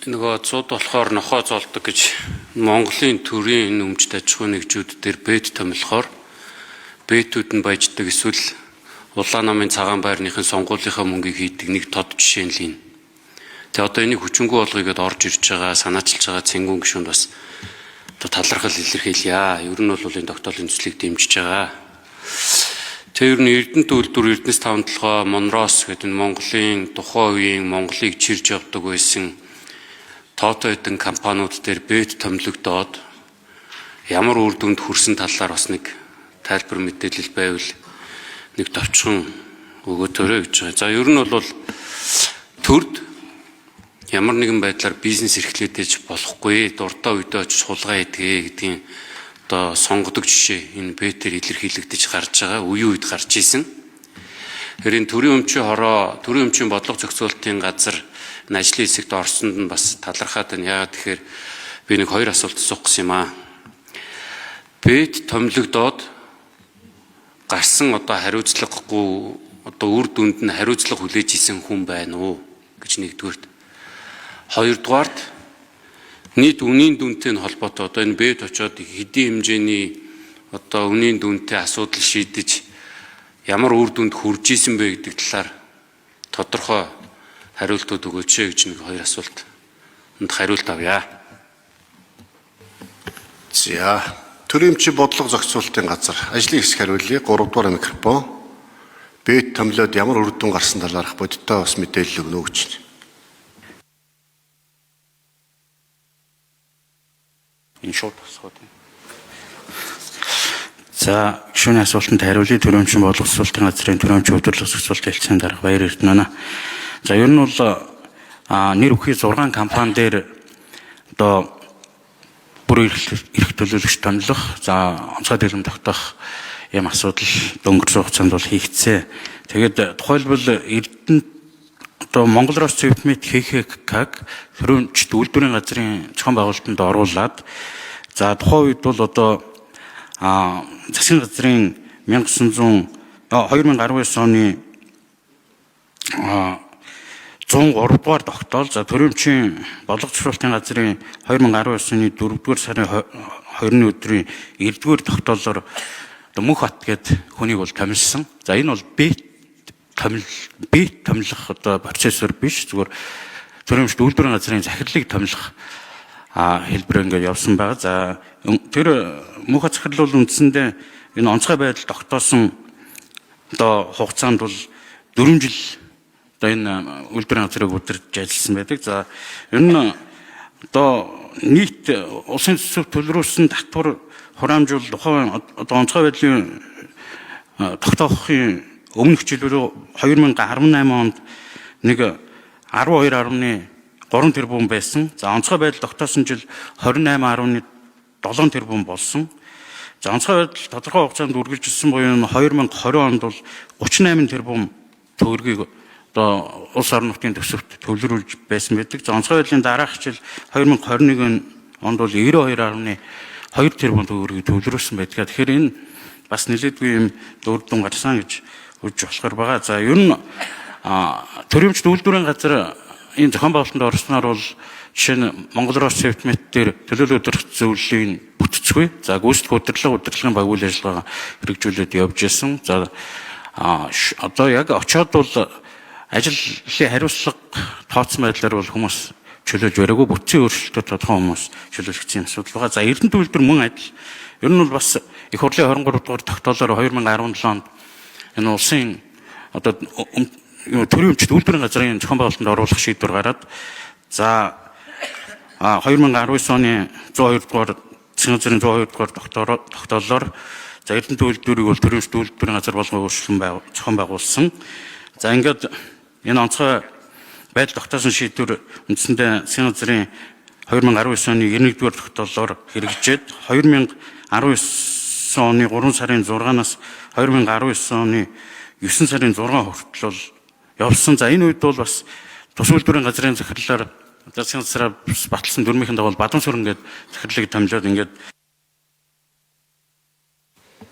Нөгөө цууд болохоор нохоо золдог гэж Монголын төрийн өмчт аж ахуйн нэгжүүд дээр бэд томилохоор бэтүүд нь баяждаг эсвэл улаан намын цагаан байрныхын сонгуулийнхаа мөнгийг хийдэг нэг тод жишээ нь л юм. Тэгээ одоо энийг хүчингү болгоё гэдээ орж ирж байгаа, санаачилж байгаа цэнгүүн гишүүнд бас талархал илэрхийлье. Ер нь бол энэ тогтоолын төслийг дэмжиж байгаа. Тэр нь Эрдэнэт үйлдвэр Эрдэнэс 5-7 Монроос гэдэг нь Монголын тухайн үеийн Монголыг чирж явдаг байсан тоотой эдэн компаниуд дээр бэд томилогдоод ямар үр дүнд хүрсэн талаар бас нэг тайлбар мэдээлэл байвал нэг товчхон өгөөтөрөө гэж байгаа. За ер нь бол төрд ямар нэгэн байдлаар бизнес эрхлээд иж болохгүй, дуртай үедээ очиж хулгай хийдгээ гэдгийг одоо сонгодог жишээ энэ бэтээр илэрхийлэгдэж гарч байгаа. Үе үед гарч исэн. Хэрийн төрийн өмчийн хороо, төрийн өмчийн бодлого зохицуулалтын газар энэ ажлын хэсэгт орсонд нь бас талархаад байна. Яагаад тэгэхээр би нэг хоёр асуулт асуух гэсэн юм аа. Бэд томилогдоод гарсан одоо хариуцлагагүй одоо үр дүнд нь хариуцлага хүлээж исэн хүн байна уу гэж нэгдүгээрт. Хоёрдугаарт нийт үнийн дүнтэй нь холбоотой одоо энэ бэд очоод хэдийн хэмжээний одоо үнийн дүнтэй асуудал шийдэж ямар үр дүнд хүрж исэн бэ гэдэг талаар тодорхой хариултууд өгөөч гэж нэг хоёр асуулт. Энд хариулт авъя. За, төрийн өмчийн бодлого зохицуулалтын газар ажлын хэсэг хариулъя. 3 дугаар микрофон. Бэд томилоод ямар үр дүн гарсан талаарх бодиттой бас мэдээлэл өгнө гэж. Энэ шууд асуулт. За, гишүүний асуултанд хариулъя. Төрийн өмчийн бодлого зохицуулалтын газрын төрийн өмчийн хөтөлбөр зохицуулалтын хэлтсийн дарга Баяр Эрдэнэ. За ер нь бол нэр бүхий 6 компани дээр одоо бүр эрх төлөөлөгч томилох, за онцгой дэглэм тогтоох юм асуудал өнгөрсөн хугацаанд бол хийгдсэн. Тэгээд тухайлбал Эрдэнэт одоо Монгол Рос Цэвтмэт ХХК төрийн өмчт үйлдвэрийн газрын зохион байгуулалтанд оруулаад за тухайн үед бол одоо засгийн газрын 2019 оны 103 дугаар тогтоол за төрийн өмчийн бодлого зохицуулалтын газрын 2019 оны 4-р сарын 20-ны өдрийн 9-р тогтоолоор Мөнх бат гээд хүнийг бол томилсон. За энэ бол бэд томилох одоо процессор биш, зүгээр төрийн өмчт үйлдвэрийн газрын захирлыг томилох хэлбэр ингээд явсан байгаа. За тэр Мөнх бат захирал бол үндсэндээ энэ онцгой байдал тогтоосон одоо хугацаанд бол 4 жил энэ үйлдвэрийн газрыг удирдах ажилласан байдаг. За ер нь одоо нийт улсын төсөв төлрүүлсэн татвар хураамжуул тухайн одоо онцгой байдлын тогтоохын өмнөх жилээр 2018 онд нэг 12.3 тэрбум байсан. За онцгой байдал тогтоосон жил 28.7 тэрбум болсон. За онцгой байдал тодорхой хугацаанд үргэлжилсэн буюу 2020 онд бол 38 тэрбум төгрөгийг одоо улс орон нутгийн төсөвт төвлөрүүлж байсан байдаг. За онцгой байдлын дараах жил 2021 онд бол 92.2 тэрбум төгрөгийг төвлөрүүлсэн байдаг. Тэгэхээр энэ бас нэлээдгүй юм үр дүн гарсан гэж үзэж болохоор байгаа. За ер нь төрийн өмчт үйлдвэрийн газар энэ зохион байгуулалтанд орсноор бол жишээ нь Монгол Рос Цэвтмэт дээр төлөөлөл өдөрт зөвлөлийн бүтцгүй. За гүйцэтгэх удирдлагын баг үйл ажиллагаа хэрэгжүүлээд явж байсан. За одоо яг очоод бол ажлын хариуцлага тооцсон байдлаар бол хүмүүс чөлөөлж бариагүй бүтцийн өөрчлөлтөд тодорхой хүмүүс чөлөөлөгдсөн асуудал байгаа. За Эрдэнэт үйлдвэр мөн адил. Ер нь бол бас их хурлын 23 дугаар тогтоолоор 2017 онд энэ улсын одоо төрийн өмчт үйлдвэрийн газрын зохион байгуулалтанд оруулах шийдвэр гараад за 2019 оны 102 дугаар засгийн газрын 102 дугаар тогтоолоор за Эрдэнэт үйлдвэрийг бол төрийн өмчт үйлдвэрийн газар болгон өөрчлөн зохион байгуулсан. За ингээд энэ онцгой байдал тогтоосон шийдвэр үндсэндээ засгийн газрын 2019 оны 91-р тогтоолоор хэрэгжээд 2019 оны 3 сарын 6-наас 2019 оны 9 сарын 6 хүртэл явсан. За энэ үед бол бас тус үйлдвэрийн газрын захирлаар засгийн газраар баталсан дүрмийнхэн дагуу Бадам сүрэн гээд захирлыг томилоод ингээд